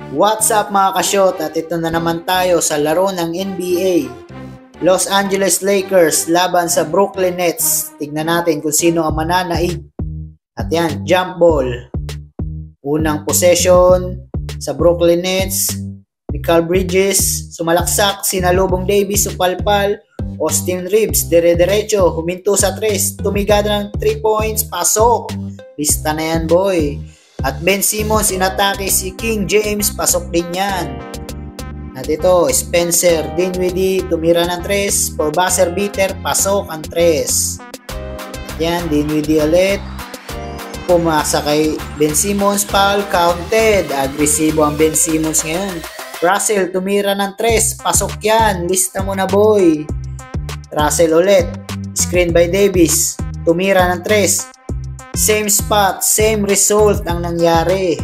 What's up mga ka-shot, at ito na naman tayo sa laro ng NBA. Los Angeles Lakers laban sa Brooklyn Nets. Tignan natin kung sino ang mananaig. At yan, jump ball. Unang possession sa Brooklyn Nets. Mikal Bridges, sumalaksak, sinalubong Davis, supalpal. Austin Reeves, dire-diretso, huminto sa 3, tumigada ng 3 points, pasok. Pista na yan boy. At Ben Simmons inatake si King James, pasok din yan. At ito, Spencer Dinwiddie, tumira ng 3, for buzzer beater, pasok ang 3. At yan, Dinwiddie ulit. Pumasa kay Ben Simmons, foul, counted. Agresibo ang Ben Simmons ngayon. Russell, tumira ng 3, pasok yan. Lista mo na boy. Russell ulit, screen by Davis, tumira ng 3. Same spot, same result ang nangyari.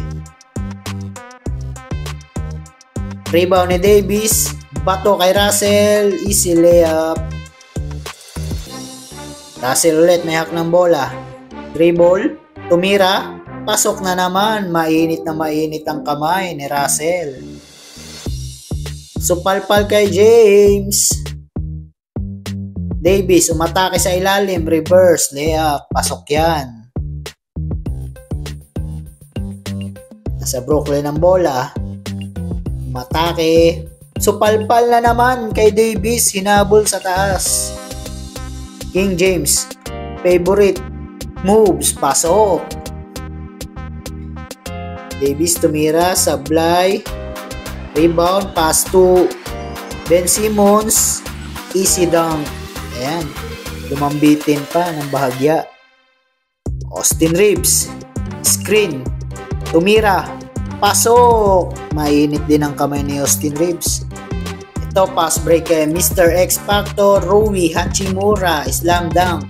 Rebound ni Davis, bato kay Russell, easy layup. Russell ulit, may hak ng bola. Dribble, tumira, pasok na naman. Mainit na mainit ang kamay ni Russell. Supalpal kay James. Davis, umatake sa ilalim, reverse, layup, pasok yan. Nasa Brooklyn ang bola, umatake, supalpal na naman kay Davis, hinabol sa taas. King James, favorite moves, pasok. Davis tumira, sablay, rebound, pass to Ben Simmons, easy dunk. Ayan, lumambitin pa ng bahagya. Austin Reeves, screen, tumira, pasok. Mainit din ang kamay ni Austin Reeves. Ito, pass break kay Mr. X Factor, Rui Hachimura, slam dunk.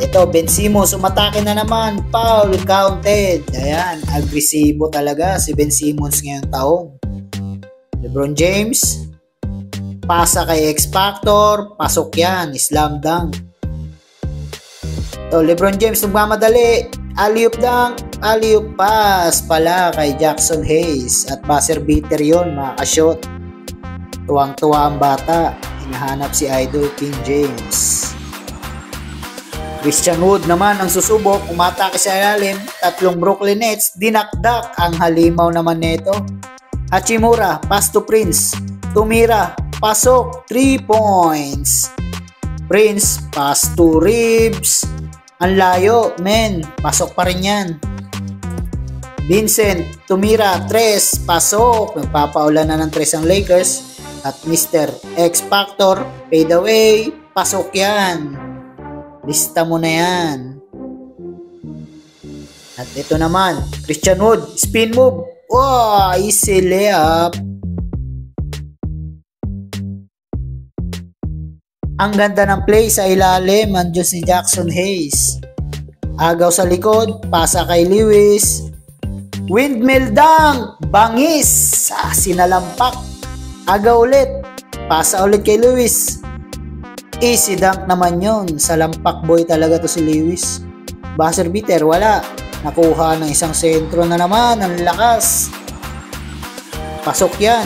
Ito, Ben Simmons, umatake na naman, foul, counted. Ayan, agresibo talaga si Ben Simmons ngayong taong. LeBron James, pasa kay X Factor, pasok yan, slam dunk. Ito, LeBron James, nagmamadali, alley-oop dunk, alley-oop pass pala kay Jackson Hayes. At buzzer beater yun mga ka-shot. Tuwang-tuwa ang bata, hinahanap si Idol King James. Christian Wood naman ang susubok, umatake sa ilalim, tatlong Brooklyn Nets, dinakdak ang halimaw naman nito. Hachimura, pass to Prince, tumira, pasok, 3 points. Prince, pass to Reeves, ang layo, men, pasok pa rin yan. Vincent, tumira, 3, pasok. Nagpapaulan na ng 3 ang Lakers. At Mr. X Factor, fade away, pasok yan. Lista mo na yan. At ito naman, Christian Wood, spin move. Oh, easy layup. Ang ganda ng play sa ilalim, andyan si Jackson Hayes. Agaw sa likod, pasa kay Lewis. Windmill dunk, bangis, sinalampak. Agaw ulit, pasa ulit kay Lewis. Easy dunk naman yun, salampak boy talaga to si Lewis. Buzzer beater, wala. Nakuha ng isang sentro na naman, ang lakas. Pasok yan.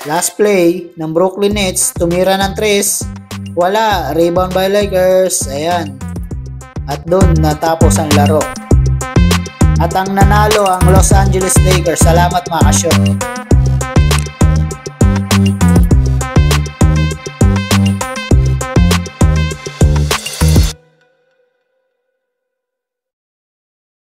Last play ng Brooklyn Nets, tumira ng 3, wala, rebound by Lakers. Ayan. At doon natapos ang laro. At ang nanalo ang Los Angeles Lakers. Salamat mga ka-shot.